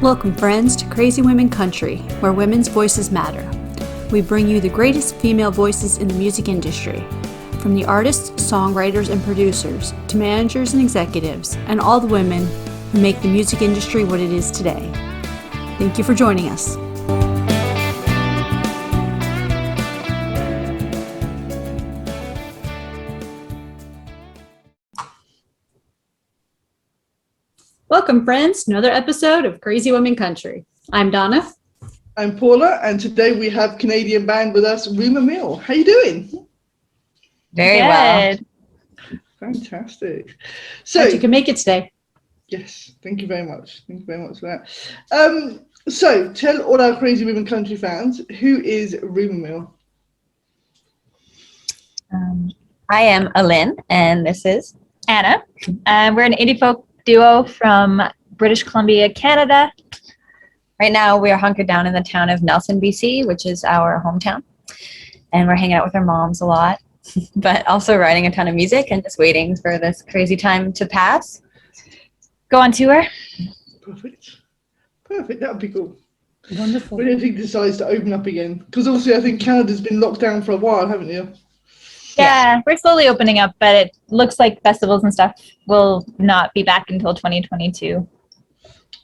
Welcome, friends, to Crazy Women Country, where women's voices matter. We bring you the greatest female voices in the music industry, from the artists, songwriters, and producers, to managers and executives, and all the women who make the music industry what it is today. Thank you for joining us. Welcome, friends, to another episode of Crazy Women Country. I'm Donna. I'm Paula, and today we have Canadian band with us, Rumour Mill. How you doing? Very well. Fantastic. So you can make it today. Yes, thank you very much. Thank you very much for that. So tell all our Crazy Women Country fans, who is Rumour Mill? I am Alin, and this is Anna. We're an indie folk duo from British Columbia, Canada. Right now, we are hunkered down in the town of Nelson, BC, which is our hometown. And we're hanging out with our moms a lot, but also writing a ton of music and just waiting for this crazy time to pass. Go on tour. Perfect. That would be cool. Wonderful. When do you think it decides to open up again? Because obviously, I think Canada's been locked down for a while, haven't you? Yeah, we're slowly opening up, but it looks like festivals and stuff will not be back until 2022.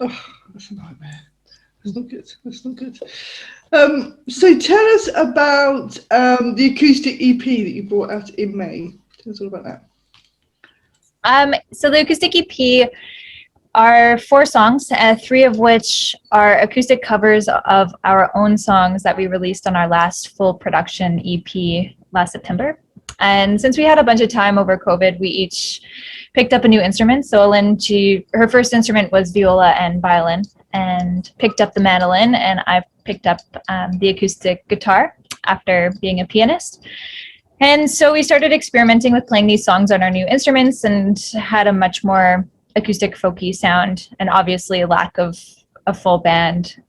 Oh, that's a nightmare. That's not good. So tell us about the acoustic EP that you brought out in May. Tell us all about that. So the acoustic EP are 4 songs, 3 of which are acoustic covers of our own songs that we released on our last full production EP last September. And since we had a bunch of time over COVID, we each picked up a new instrument. So Lynn, her first instrument was viola and violin, and picked up the mandolin, and I picked up the acoustic guitar after being a pianist. And so we started experimenting with playing these songs on our new instruments and had a much more acoustic folky sound, and obviously a lack of a full band.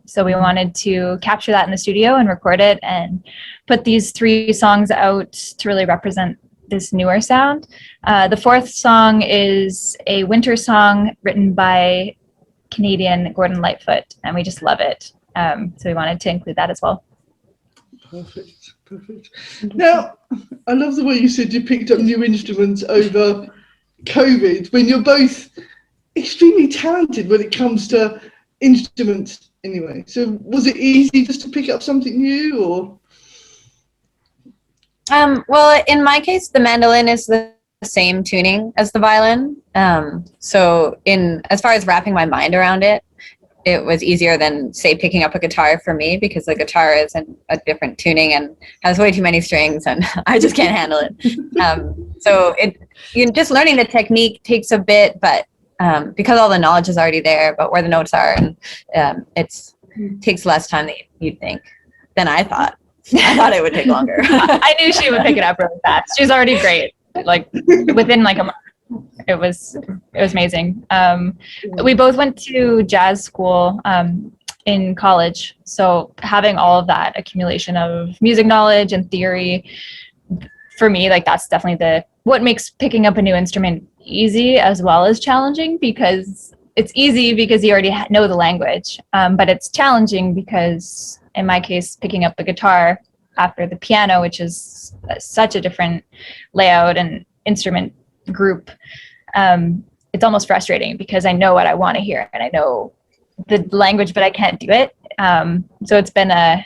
So we wanted to capture that in the studio and record it and put these 3 songs out to really represent this newer sound. The 4th song is a winter song written by Canadian Gordon Lightfoot, and we just love it. So we wanted to include that as well. Perfect. Now, I love the way you said you picked up new instruments over COVID, when you're both extremely talented when it comes to instruments anyway. So was it easy just to pick up something new, or? Well, in my case, the mandolin is the same tuning as the violin. So as far as wrapping my mind around it, it was easier than, say, picking up a guitar for me, because the guitar is a different tuning and has way too many strings, and I just can't handle it. So just learning the technique takes a bit, but because all the knowledge is already there about where the notes are, and it takes less time than you'd think than I thought. I thought it would take longer. I knew she would pick it up really fast. She's already great. Like within a month. It was amazing. We both went to jazz school in college, so having all of that accumulation of music knowledge and theory, for me, that's definitely what makes picking up a new instrument easy as well as challenging, because it's easy because you already know the language, but it's challenging because, in my case, picking up the guitar after the piano, which is such a different layout and instrument group, it's almost frustrating because I know what I want to hear and I know the language, but I can't do it. So it's been an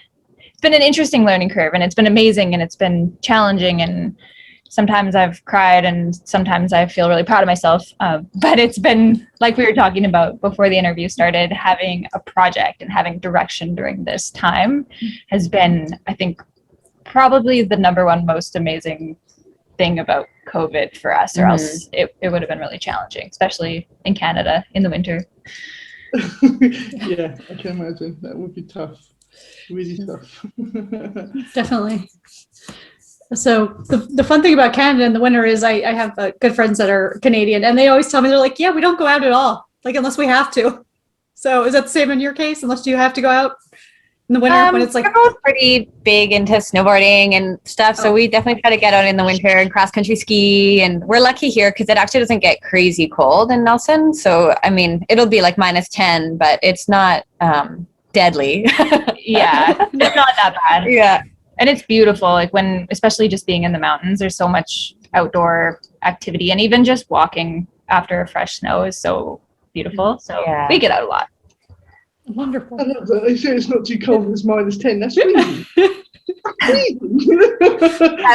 interesting learning curve, and it's been amazing, and it's been challenging, and sometimes I've cried and sometimes I feel really proud of myself. But it's been, like we were talking about before the interview started, having a project and having direction during this time has been, I think, probably the number one most amazing thing about COVID for us, or else it would have been really challenging, especially in Canada in the winter. Yeah, I can imagine. That would be tough. Really tough. Definitely. So the fun thing about Canada in the winter is I have good friends that are Canadian, and they always tell me, they're like, yeah, we don't go out at all, unless we have to. So is that the same in your case, unless you have to go out? in the winter when it's like? We're both pretty big into snowboarding and stuff, so we definitely try to get out in the winter and cross country ski. And we're lucky here because it actually doesn't get crazy cold in Nelson. So I mean, it'll be like -10, but it's not deadly. Yeah, it's not that bad. Yeah. And it's beautiful, like when, especially just being in the mountains, there's so much outdoor activity, and even just walking after a fresh snow is so beautiful. So we get out a lot. Wonderful. I love that. They say it's not too cold when it's -10. That's freezing.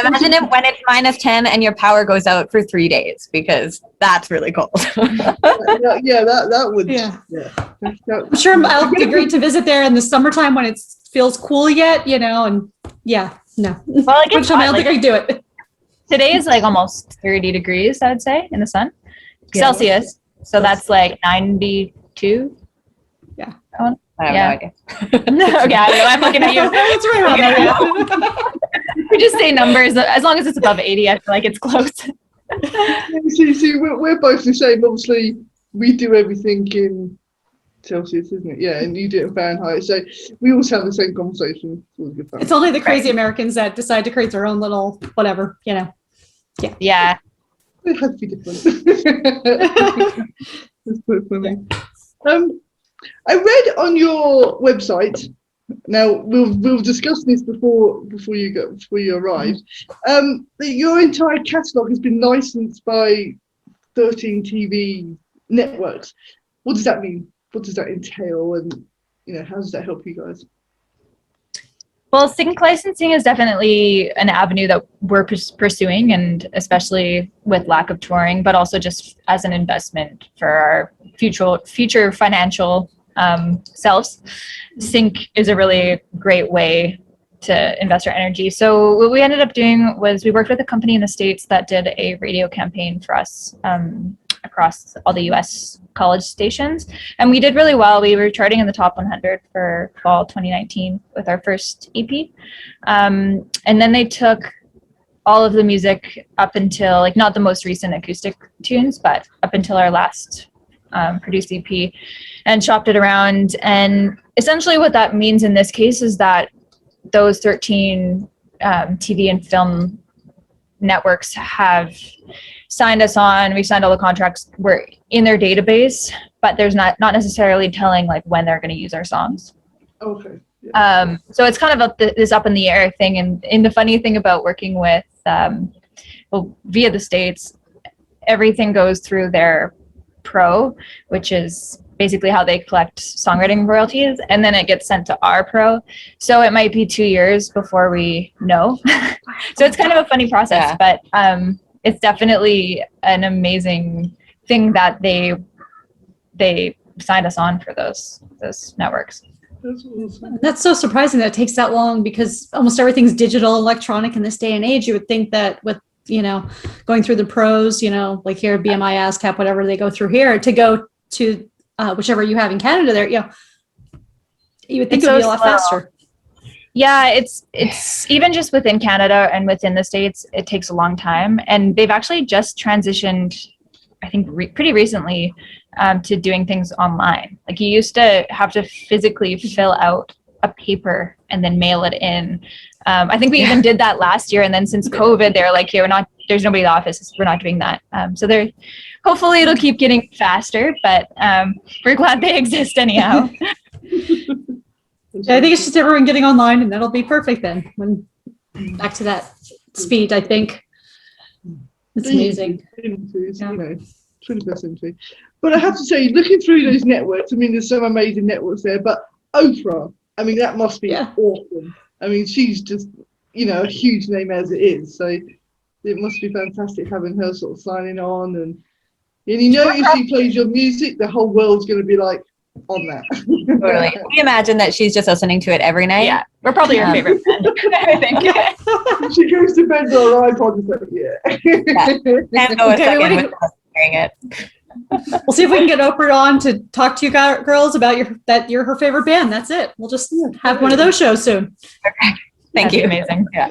Imagine it when it's -10 and your power goes out for 3 days, because that's really cold. That would. Yeah. That, I'm sure it'll be great to visit there in the summertime when it feels cool yet, and no. Well, it gets I hot, don't think I can do it. today is like almost 30 degrees, I would say, in the sun. Celsius. So that's like 92. Yeah. I have no idea. Okay, I don't know. I'm looking at you. That's right around there. We just say numbers. As long as it's above 80, I feel like it's close. see, we're both the same. Obviously, we do everything in Celsius, isn't it? Yeah, and you do it in Fahrenheit. So we always have the same conversation. It's always good fun. It's only the crazy Americans that decide to create their own little whatever, Yeah. It has to be different. That's quite funny. I read on your website. Now we'll discuss this before you arrived. That your entire catalogue has been licensed by 13 TV networks. What does that mean? What does that entail? And how does that help you guys? Well, sync licensing is definitely an avenue that we're pursuing, and especially with lack of touring, but also just as an investment for our future financial selves. Sync is a really great way to invest our energy. So what we ended up doing was we worked with a company in the States that did a radio campaign for us across all the US college stations. And we did really well. We were charting in the top 100 for fall 2019 with our first EP. And then they took all of the music up until, like, not the most recent acoustic tunes, but up until our last produced EP, and shopped it around. And essentially what that means in this case is that those 13 TV and film networks have signed us on. We signed all the contracts. We're in their database, but there's not necessarily telling like when they're going to use our songs. Okay. Yeah. So it's kind of this up in the air thing. And the funny thing about working with, via the States, everything goes through their pro, which is basically how they collect songwriting royalties, and then it gets sent to our pro. So it might be 2 years before we know. So it's kind of a funny process, but it's definitely an amazing thing that they signed us on for those networks. That's awesome. That's so surprising that it takes that long, because almost everything's digital, electronic in this day and age. You would think that with going through the pros, like here, BMI, ASCAP, whatever they go through here, to go to whichever you have in Canada there, you would think it would be a lot faster. Yeah, it's even just within Canada and within the States, it takes a long time. And they've actually just transitioned, I think pretty recently, to doing things online. Like, you used to have to physically fill out a paper and then mail it in. I think we even did that last year, and then since COVID, they're like, "Yeah, there's nobody in the office. We're not doing that." So hopefully it'll keep getting faster, but we're glad they exist anyhow. I think it's just everyone getting online, and that'll be perfect then. When back to that speed, I think it's amazing. It's 21st century. But I have to say, looking through those networks, I mean, there's some amazing networks there, but Oprah, I mean, that must be awesome. I mean, she's just, a huge name as it is. So it must be fantastic having her sort of signing on. And if she plays your music, the whole world's going to be like on that. Totally. We imagine that she's just listening to it every night. Yeah, we're probably your favorite band, I think. She goes to bed with her iPod and says, Can't go a second without hearing it. We'll see if we can get Oprah on to talk to you girls about you're her favorite band. That's it. We'll just have one of those shows soon. Okay. Thank you. Amazing. Yeah.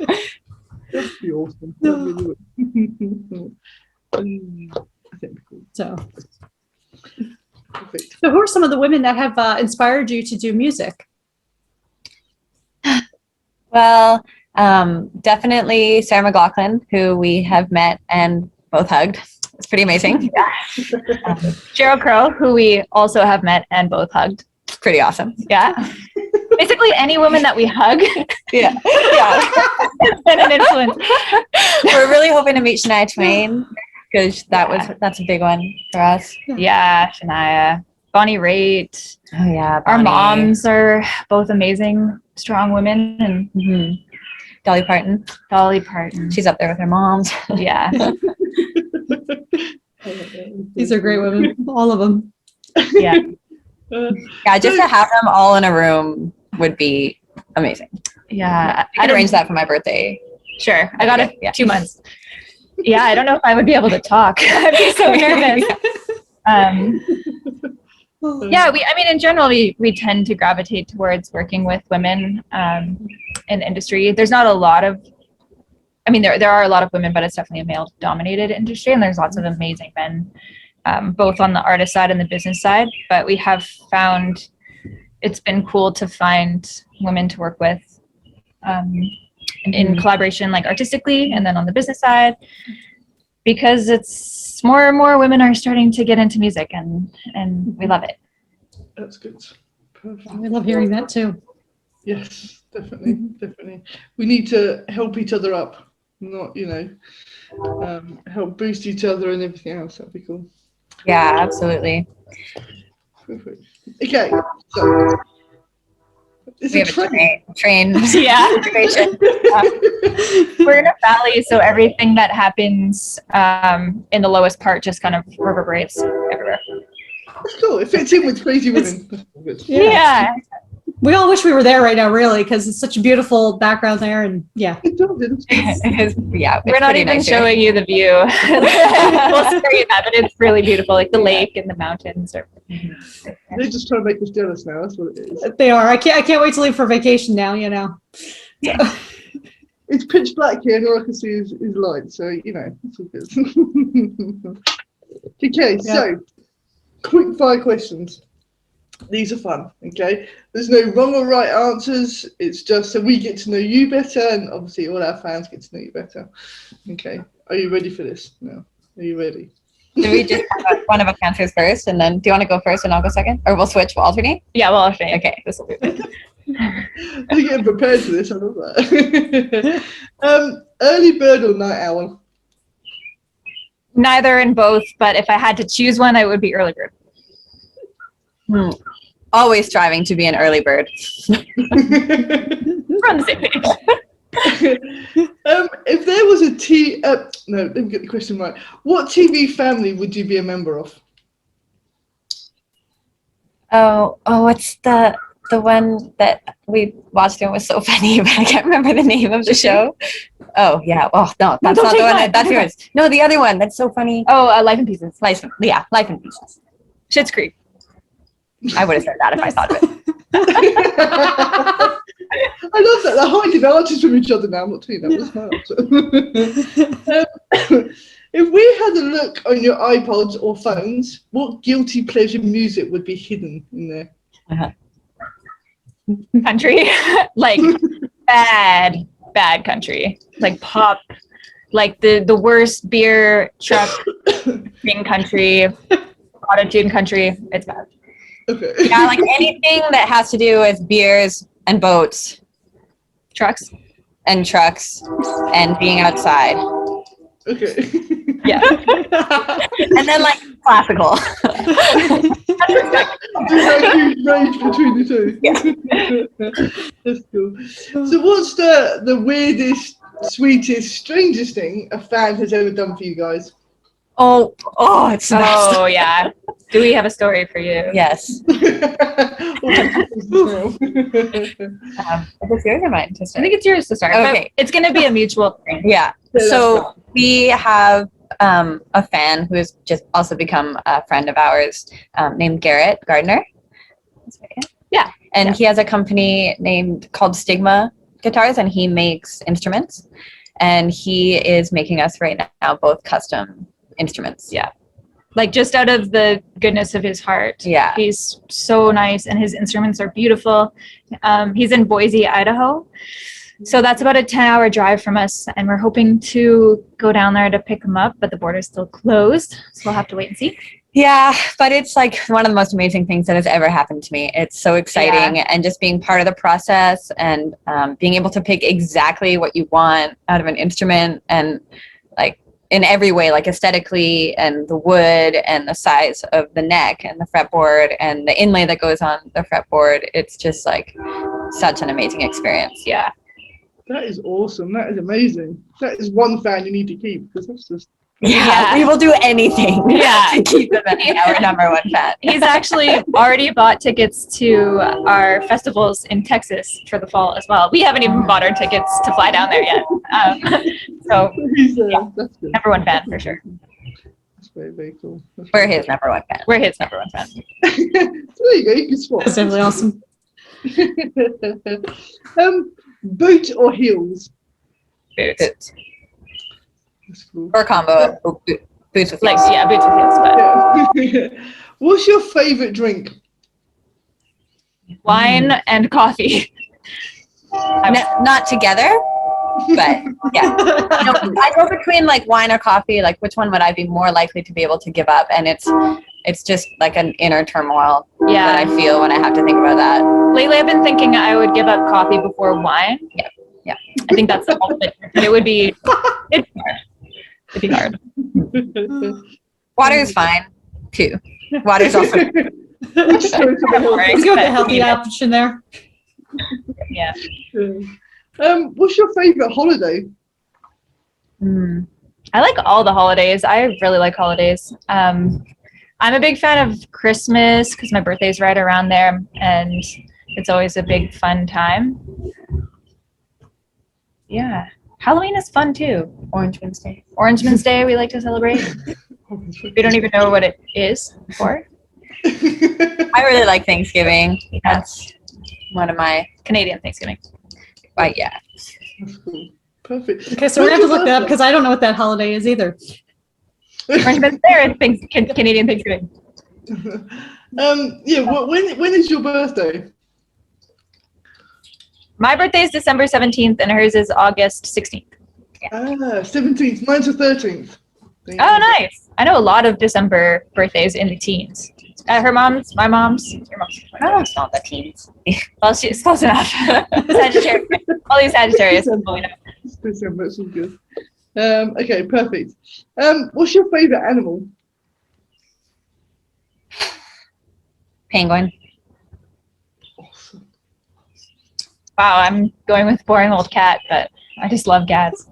That'd be awesome. That really would. I think it'd be cool. So Perfect. who are some of the women that have inspired you to do music? Well, definitely Sarah McLachlan, who we have met and both hugged. It's pretty amazing. Cheryl Crow, who we also have met and both hugged. It's pretty awesome. Yeah. Basically, any woman that we hug Yeah. has been an influence. We're really hoping to meet Shania Twain because that's a big one for us. Yeah, Shania, Bonnie Raitt. Oh yeah. Our Bonnie. moms are both amazing, strong women, and Dolly Parton. Dolly Parton. She's up there with her moms. Yeah. These are great women, all of them. Yeah. Yeah, just to have them all in a room would be amazing. Yeah. I could arrange that for my birthday. Sure. I got it. Yeah. 2 months. Yeah, I don't know if I would be able to talk. I'd be so nervous. Yeah, I mean, in general, we tend to gravitate towards working with women in industry. There's not a lot of, I mean, there are a lot of women, but it's definitely a male-dominated industry, and there's lots of amazing men, both on the artist side and the business side. But we have found it's been cool to find women to work with in collaboration, like artistically, and then on the business side, because it's more and more women are starting to get into music, and we love it. That's good. Perfect. We love hearing that too. Yes, definitely, definitely. We need to help each other up, not, help boost each other and everything else. That'd be cool. Yeah, absolutely. Perfect. Okay, so it's We a have train. a train Yeah. integration. We're in a valley, so everything that happens in the lowest part just kind of reverberates everywhere. That's cool. It fits in with Crazy Women. That's good. Yeah. We all wish we were there right now, really, because it's such a beautiful background there, and yeah. It does, it's We're not even showing you the view. We'll spare you that, but it's really beautiful, like the lake and the mountains. They're just trying to make us jealous now. That's what it is. They are. I can't wait to leave for vacation now, It's pitch black here, and all I can see is light. So, it's all good. Okay, so quick fire questions. These are fun, okay? There's no wrong or right answers. It's just so we get to know you better, and obviously all our fans get to know you better. Okay, are you ready for this? No. Are you ready? Do we just have one of us answers first, and then do you want to go first and I'll go second? Or we'll switch, we'll alternate? Yeah, well, alternate. Okay, this will be good. I'm getting prepared for this, I love that. Early bird or night owl? Neither and both, but if I had to choose one, I would be early bird. Always striving to be an early bird. We're on the same page. If there was no, let me get the question right. What TV family would you be a member of? Oh, what's the one that we watched and was so funny, but I can't remember the name of the show. Oh yeah. Oh no, that's not the one. That's yours. No, the other one. That's so funny. Oh, Life in Pieces. Life in Pieces. Schitt's Creek. I would have said that if I thought of it. I love that. They're hiding answers from each other now. I'm not telling you that was my answer. If we had a look on your iPods or phones, what guilty pleasure music would be hidden in there? Country. Like bad country. Like pop. Like the worst beer truck thing country. Auto-tune country. It's bad. Okay. Yeah, like anything that has to do with beers and boats. Trucks. And trucks and being outside. Okay. Yeah. And then like classical. There's a huge range between the two. Yeah. That's cool. So what's the weirdest, sweetest, strangest thing a fan has ever done for you guys? Oh, it's the best. Oh yeah. Do we have a story for you? Yes. Is this yours or mine to I start? think it's yours to start. Okay. But it's going to be a mutual thing. Yeah. Yeah, So we have a fan who has just also become a friend of ours named Garrett Gardner. That's right, yeah. And he has a company called Stigma Guitars, and he makes instruments. And he is making us right now both custom instruments. Yeah. Like just out of the goodness of his heart. Yeah. He's so nice and his instruments are beautiful. He's in Boise, Idaho. So that's about a 10-hour drive from us, and we're hoping to go down there to pick them up, but the border's still closed, so we'll have to wait and see. Yeah, but it's like one of the most amazing things that has ever happened to me. It's so exciting, and just being part of the process and being able to pick exactly what you want out of an instrument, and like in every way, like aesthetically and the wood and the size of the neck and the fretboard and the inlay that goes on the fretboard. It's just like such an amazing experience. Yeah. That is awesome. That is amazing. That is one fan you need to keep, because that's just. Yeah, we will do anything to keep them as our number one fan. He's actually already bought tickets to our festivals in Texas for the fall as well. We haven't even bought our tickets to fly down there yet. So, That's good. number one fan for sure. That's very, very cool. We're his number one fan. We're his number one fan. So there you go. You can swap. That's definitely awesome. Boot or heels? Boots. That's cool. Or combo of boots with Like, heels. yeah, boots with heels, but Yeah. What's your favorite drink? wine and coffee. Not together, but yeah. I go between like wine or coffee. Like, which one would I be more likely to be able to give up? And it's just like an inner turmoil that I feel when I have to think about that. Lately, I've been thinking I would give up coffee before wine. Yeah. I think that's the ultimate. But it would be, it'd be hard. Water is fine too. Water's also Let's go with the healthy option there. Yeah. What's your favorite holiday? I like all the holidays. I really like holidays. I'm a big fan of Christmas because my birthday's right around there, and it's always a big fun time. Yeah. Halloween is fun too. Orange Wednesday. Orange Man's Day we like to celebrate. We don't even know what it is for. I really like Thanksgiving. That's one of my Canadian Thanksgiving. yeah. That's cool. Perfect. Okay, so we're going to have to look that up because I don't know what that holiday is either. Orange Man's Day or Canadian Thanksgiving. Yeah. When is your birthday? My birthday is December 17th and hers is August 16th. 17th. Mine's the 13th. Oh, nice. I know a lot of December birthdays in the teens. Her mom's, my mom's, your mom's. My mom's not the teens. Well, she's close enough. Sagittarius. All these Sagittarius. It's December. It's all good. Okay, perfect. What's your favorite animal? Penguin. Awesome. Wow, I'm going with boring old cat, but I just love cats.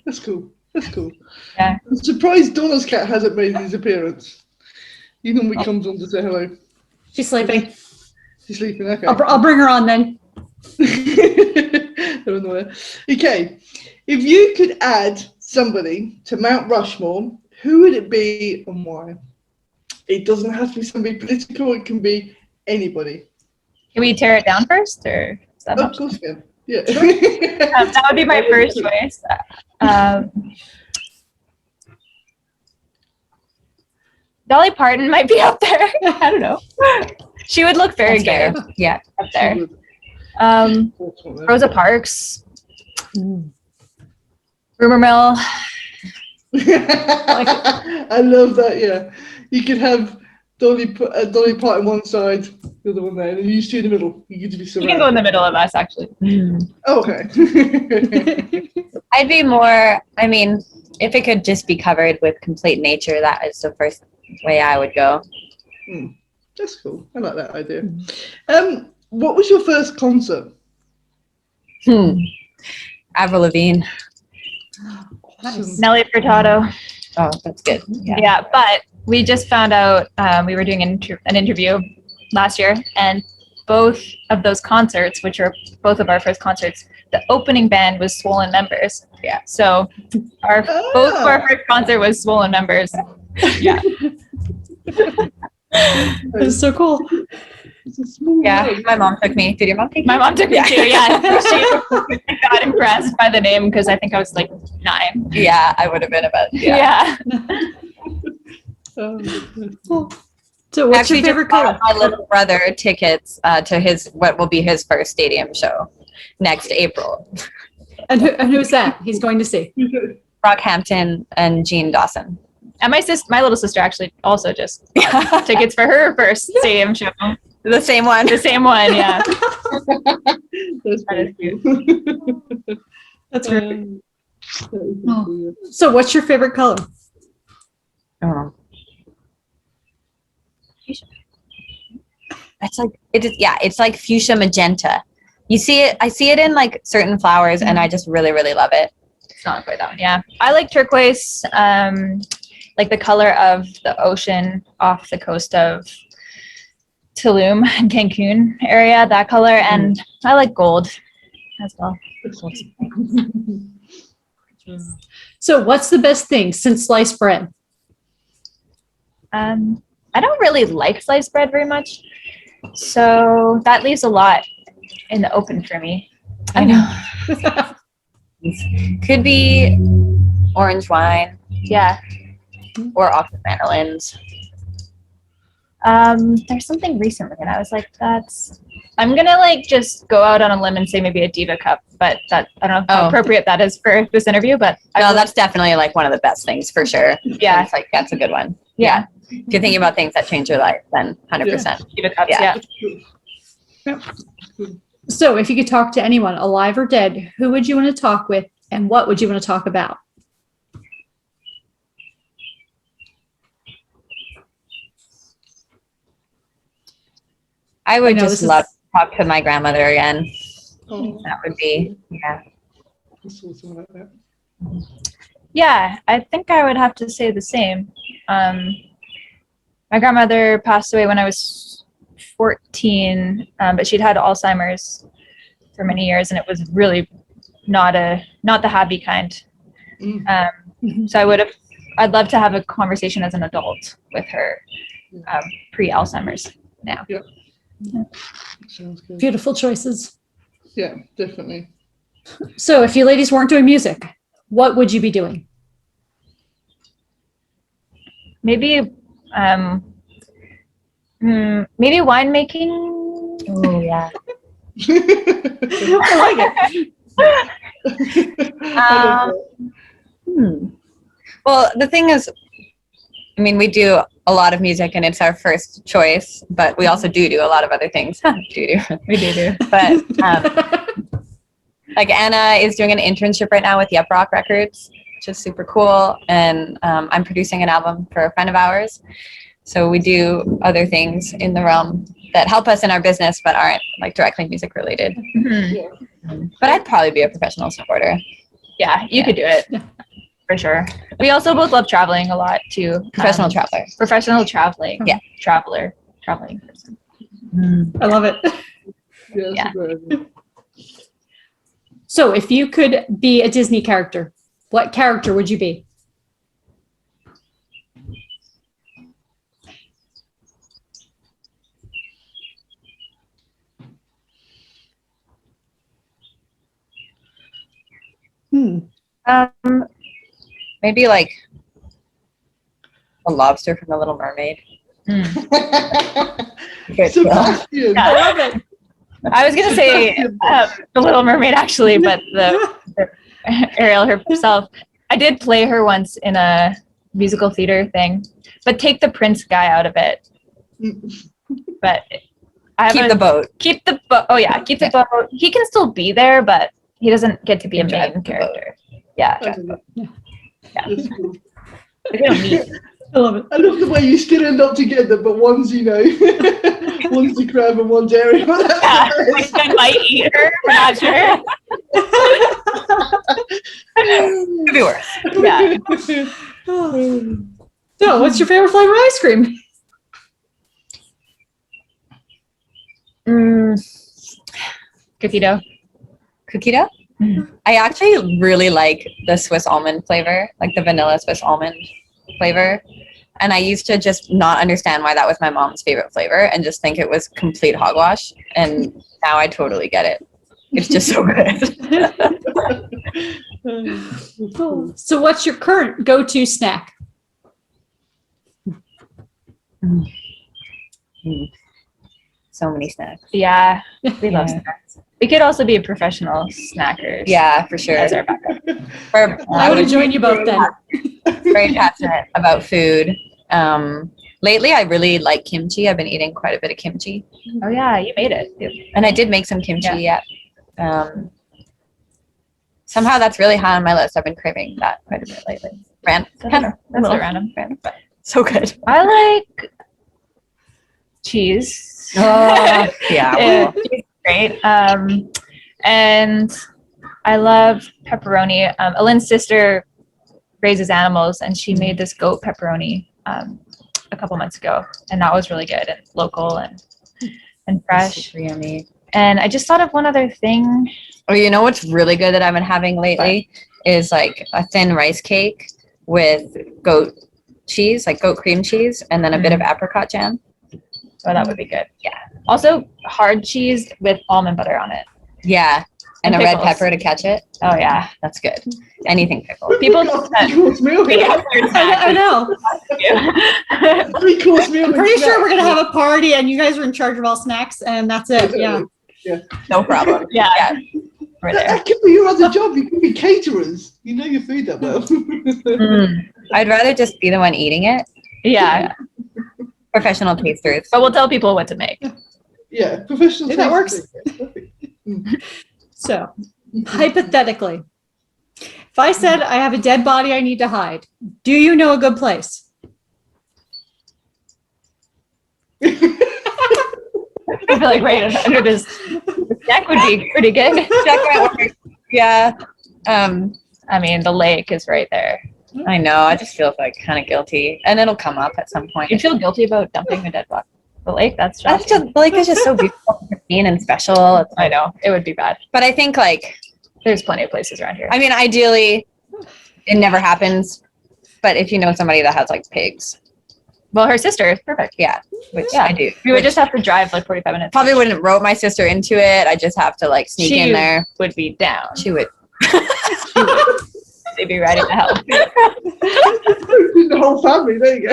That's cool. That's cool. Yeah. I'm surprised Donna's cat hasn't made his appearance. He normally comes on to say hello. She's sleeping. She's sleeping. Okay. I'll bring her on then. I don't know where. Okay. If you could add somebody to Mount Rushmore, who would it be and why? It doesn't have to be somebody political. It can be anybody. Can we tear it down first, or is that Of course, yeah. Yeah. that would be my first choice. Dolly Parton might be up there. I don't know. She would look very That's good. fair. Yeah. Up there. Rosa Parks. Rumour Mill. I love that. Yeah, you could have Dolly Parton one side, the other one there, and you two in the middle. You get to be You surrounded. can go in the middle of us, actually. Oh, okay. I'd be more, I mean, if it could just be covered with complete nature, that is the first way I would go. That's cool. I like that idea. What was your first concert? Avril Lavigne. Awesome. Nelly Furtado. Oh, that's good. Yeah. Yeah, but we just found out we were doing an interview last year, and both of those concerts, which are both of our first concerts, the opening band was Swollen Members. Yeah. So both of our first concert was Swollen Members. Yeah. It's so cool. It's a small Yeah. world. My mom took me. Did your mom take My you? mom took me too. Yeah. She got impressed by the name because I think I was like 9. Yeah, I would have been about. Yeah. Oh, So what's Actually, your favorite just color? bought my little brother tickets to what will be his first stadium show. next April. And who's that? He's going to see. Brockhampton and Jean Dawson. And my little sister actually also just got tickets for her first stadium show. The same one. The same one, yeah. That's That is cute. That's great. So what's your favorite color? Oh. It's like it's like fuchsia magenta. You see it, I see it in like certain flowers, and I just really, really love it. It's not quite that one. Yeah. I like turquoise, like the color of the ocean off the coast of Tulum and Cancun area, that color. And I like gold as well. So what's the best thing since sliced bread? I don't really like sliced bread very much. So that leaves a lot in the open for me. I know. Could be orange wine. Yeah. Or Oxford mandolins. There's something recently and I was like, I'm gonna like just go out on a limb and say maybe a Diva cup, but that I don't know how appropriate that is for this interview, but no, that's definitely like one of the best things for sure. Yeah. It's like that's a good one. Yeah. If you're thinking about things that change your life, then 100%. Diva cups, Yeah. So if you could talk to anyone, alive or dead, who would you want to talk with and what would you want to talk about? I would I know, just love to talk to my grandmother again. Oh, That would be, yeah. that's awesome like that. Yeah, I think I would have to say the same. My grandmother passed away when I was 14, but she'd had Alzheimer's for many years, and it was really not the happy kind. So I'd love to have a conversation as an adult with her, pre-Alzheimer's now. Yeah. Sounds good. Beautiful choices. Yeah, definitely. So if you ladies weren't doing music, what would you be doing? Maybe maybe winemaking. Oh, yeah. I like it. Well, the thing is, I mean, we do a lot of music and it's our first choice, but we also do a lot of other things. We do. But like Anna is doing an internship right now with Yep Rock Records, which is super cool. And I'm producing an album for a friend of ours. So we do other things in the realm that help us in our business, but aren't like directly music related. But I'd probably be a professional snowboarder. Yeah, you could do it. For sure. We also both love traveling a lot too. Professional traveler. Professional traveling. Yeah. Traveling person. I love it. Yeah. So if you could be a Disney character, what character would you be? Maybe like a lobster from The Little Mermaid. Sebastian. I love it. I was gonna say The Little Mermaid actually, but the Ariel herself. I did play her once in a musical theater thing, but take the prince guy out of it. But Keep the boat. Keep the boat. Oh yeah, keep the boat. He can still be there, but he doesn't get to be a Drive main the character. Yeah. I don't know. Yeah. That's cool. We don't need. I love it. I love the way you still end up together, but one's, one's the crab and one's Ariel. Yeah, I might eat her. We're not sure. Could be worse. Yeah. So what's your favorite flavor of ice cream? Cookie dough. Cookie dough? I actually really like the Swiss almond flavor, like the vanilla Swiss almond flavor. And I used to just not understand why that was my mom's favorite flavor and just think it was complete hogwash. And now I totally get it. It's just so good. So what's your current go-to snack? So many snacks. Yeah, we love Yeah. snacks. We could also be professional snackers. Yeah, for sure. As our backup. I would have joined you both then. Very passionate about food. Lately, I really like kimchi. I've been eating quite a bit of kimchi. Oh yeah, you made it. And I did make some kimchi, yeah. Somehow that's really high on my list. I've been craving that quite a bit lately. That's a bit random. But so good. I like cheese. Oh, yeah. Cheese is great. And I love pepperoni. Alynn's sister raises animals, and she made this goat pepperoni a couple months ago, and that was really good and local and fresh. Super yummy. And I just thought of one other thing. Oh, you know what's really good that I've been having lately is like a thin rice cake with goat cheese, like goat cream cheese, and then a bit of apricot jam. Oh, that would be good. Yeah. Also, hard cheese with almond butter on it. Yeah. And a red pickles. pepper to catch it. Oh, yeah. That's good. Anything pickled. People Three-course meal. I know. Three-course meal. I'm pretty sure we're going to have a party and you guys are in charge of all snacks and that's it. Yeah. No problem. Yeah. We're there. That could be your other job. You could be caterers. You know your food that well. I'd rather just be the one eating it. Yeah. Professional tasters. But we'll tell people what to make. Yeah, professional. Yeah, that works. taster. So, hypothetically, if I said I have a dead body I need to hide, do you know a good place? I feel like right under this deck would be pretty good. Check my work. Yeah. I mean, the lake is right there. I know. I just feel like kind of guilty, and it'll come up at some point. You feel guilty about dumping a dead body? The lake? That's shocking. The lake is just so beautiful and pristine and special. It's I know. It would be bad. But I think like, There's plenty of places around here. I mean, ideally, it never happens. But if you know somebody that has like pigs, Well, her sister is perfect. yeah, which Yeah. I do. We would which just have to drive like 45 minutes. probably wouldn't rope my sister into it. I just have to like sneak She in there. would be down. She would. They'd be ready to help. The whole family. There you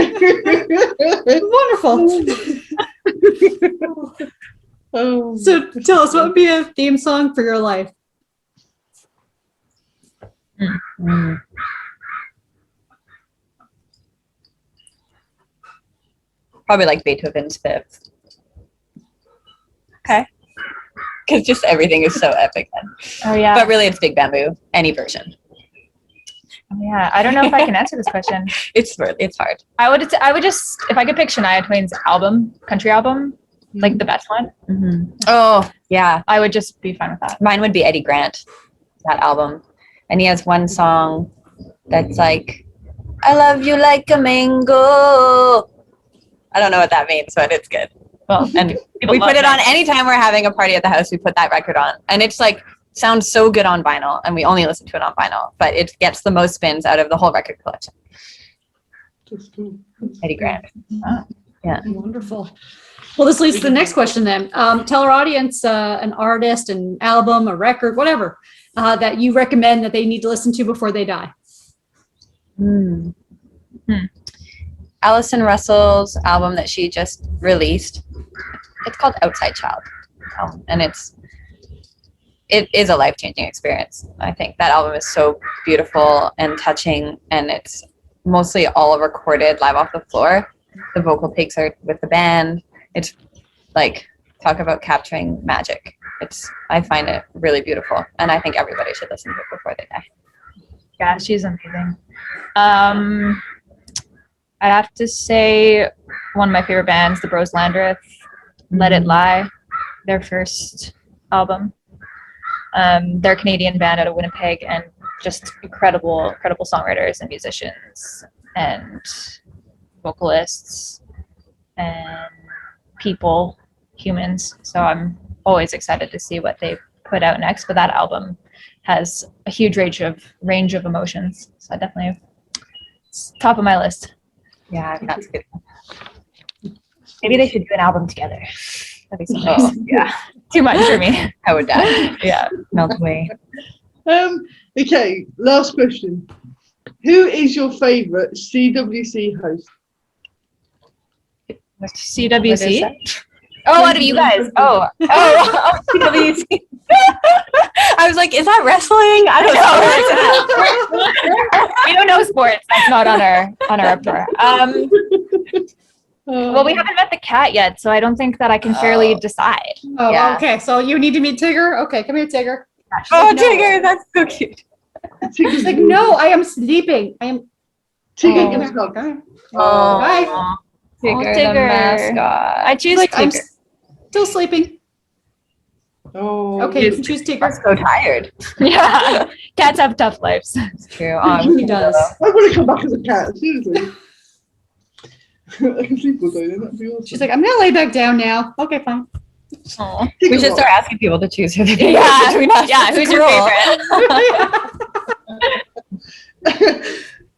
Wonderful. go. So, tell us, what would be a theme song for your life? Probably like Beethoven's Fifth. Okay. Because just everything is so epic then. Oh yeah. But really, it's Big Bamboo. Any version. Oh, yeah. I don't know if I can answer this question. It's hard. I would just, if I could pick Shania Twain's album, country album, like the best one, Oh, yeah. I would just be fine with that. Mine would be Eddie Grant, that album. And he has one song that's like, I love you like a mango. I don't know what that means, but it's good. Well, And people we love put it on that. anytime we're having a party at the house. We put that record on. And it's like, sounds so good on vinyl. And we only listen to it on vinyl. But it gets the most spins out of the whole record collection. Eddie Grant. Wonderful. Well, this leads to the next question then. Tell our audience an artist, an album, a record, whatever, that you recommend that they need to listen to before they die. Alison Russell's album that she just released. It's called Outside Child. And it is a life-changing experience. I think that album is so beautiful and touching, and it's mostly all recorded live off the floor. The vocal takes are with the band. It's like, talk about capturing magic. I find it really beautiful, and I think everybody should listen to it before they die. Yeah, she's amazing. I have to say one of my favorite bands, the Bros Landreth, Let It Lie, their first album. They're a Canadian band out of Winnipeg, and just incredible songwriters and musicians and vocalists and humans. So I'm always excited to see what they put out next. But that album has a huge range of emotions. So I definitely, it's top of my list. Yeah, that's good. Maybe they should do an album together. That'd be so nice. Oh, yeah. Too much for me. I would die. Yeah. Melt away. Okay, last question. Who is your favorite CWC host? CWC? Oh, what are you guys? Oh, CWC. I was like, is that wrestling? I don't know. We don't know sports. That's not on our repertoire. Well, we haven't met the cat yet, so I don't think that I can fairly decide. Oh, Yeah. okay. So you need to meet Tigger? Okay, come here, Tigger. She's Oh, like, no. Tigger, that's so cute. She's like, no, I am sleeping. I am. Tigger, Come come here. snug. Come here. Oh, Bye. Tigger, Tigger. the mascot. I choose Like, I'm Tigger. still sleeping. Oh, Okay, you can choose Tigger. I'm so tired. Yeah, cats have tough lives. It's true. Oh, He does. I want to come back as a cat, seriously. I can sleep all day then, that'd be awesome. She's like, I'm gonna lay back down now. Okay, fine. Oh. We should start asking people to choose who they Yeah, between us. yeah. Who's your Cruel. favorite?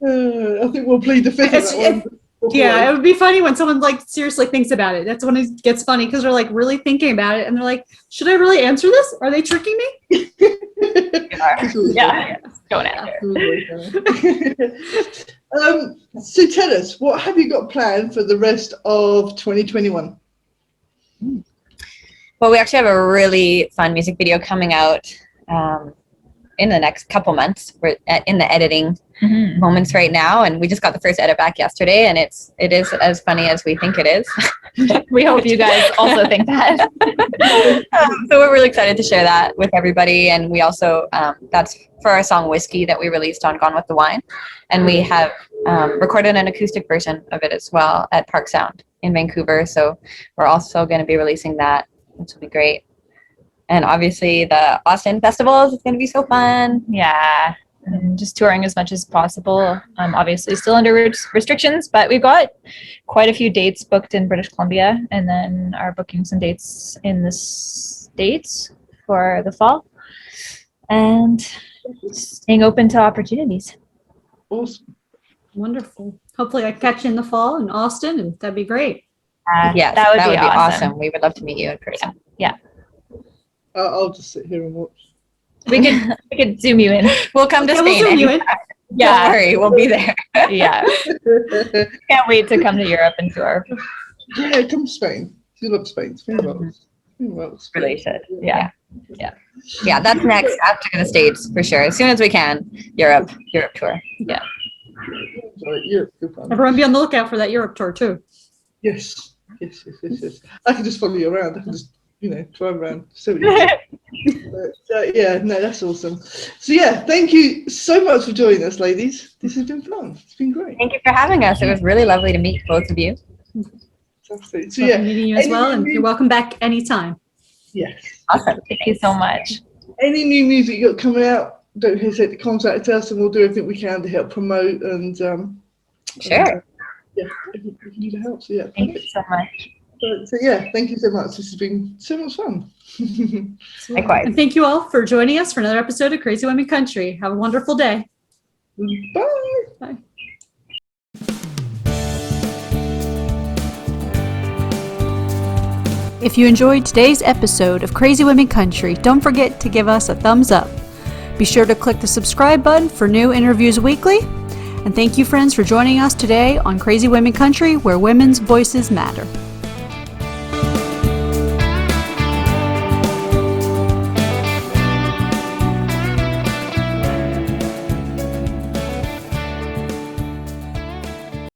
I think we'll plead the fifth of that one. Yeah, it would be funny when someone like seriously thinks about it. That's when it gets funny because they're like really thinking about it and they're like, should I really answer this? Are they tricking me? Yeah, don't answer. So tell us, what have you got planned for the rest of 2021? Well, we actually have a really fun music video coming out in the next couple months. We're in the editing moments right now, and we just got the first edit back yesterday, and it is as funny as we think it is. We hope you guys also think that. So we're really excited to share that with everybody, and we also that's for our song Whiskey that we released on Gone with the Wine, and we have recorded an acoustic version of it as well at Park Sound in Vancouver. So we're also going to be releasing that, which will be great. And obviously the Austin festivals is going to be so fun. Yeah, and just touring as much as possible. Obviously still under restrictions, but we've got quite a few dates booked in British Columbia, and then are booking some dates in the States for the fall, and staying open to opportunities. Awesome. Wonderful. Hopefully I catch you in the fall in Austin and that'd be great. Yes, that would be awesome. We would love to meet you in person. I'll just sit here and watch. We could zoom you in. We'll come to Yeah, we'll Spain. zoom you in. Don't Yeah, worry, we'll be there. yeah. Can't wait to come to Europe and tour. Yeah, come to Spain. You love Spain. Spain rocks. Spain rocks. Really should. Yeah. Yeah, that's next after the States for sure. As soon as we can, Europe tour. Sorry, Europe, good fun. Everyone be on the lookout for that Europe tour too. Yes. I can just follow you around. I can just, drive around. So yeah, no, that's awesome. So yeah, thank you so much for joining us, ladies. This has been fun. It's been great. Thank you for having us. It was really lovely to meet both of you. Fantastic. So Lovely yeah, meeting you as well, and you're welcome back anytime. yes. Awesome. Thank you so much. Any new music you got coming out, don't hesitate to contact us, and we'll do everything we can to help promote and Sure. yeah, everything we can do to help. So yeah, Thank you perfect. so much. So yeah, thank you so much. This has been so much fun. Likewise. And thank you all for joining us for another episode of Crazy Women Country. Have a wonderful day. Bye. Bye. If you enjoyed today's episode of Crazy Women Country, don't forget to give us a thumbs up. Be sure to click the subscribe button for new interviews weekly. And thank you, friends, for joining us today on Crazy Women Country, where women's voices matter.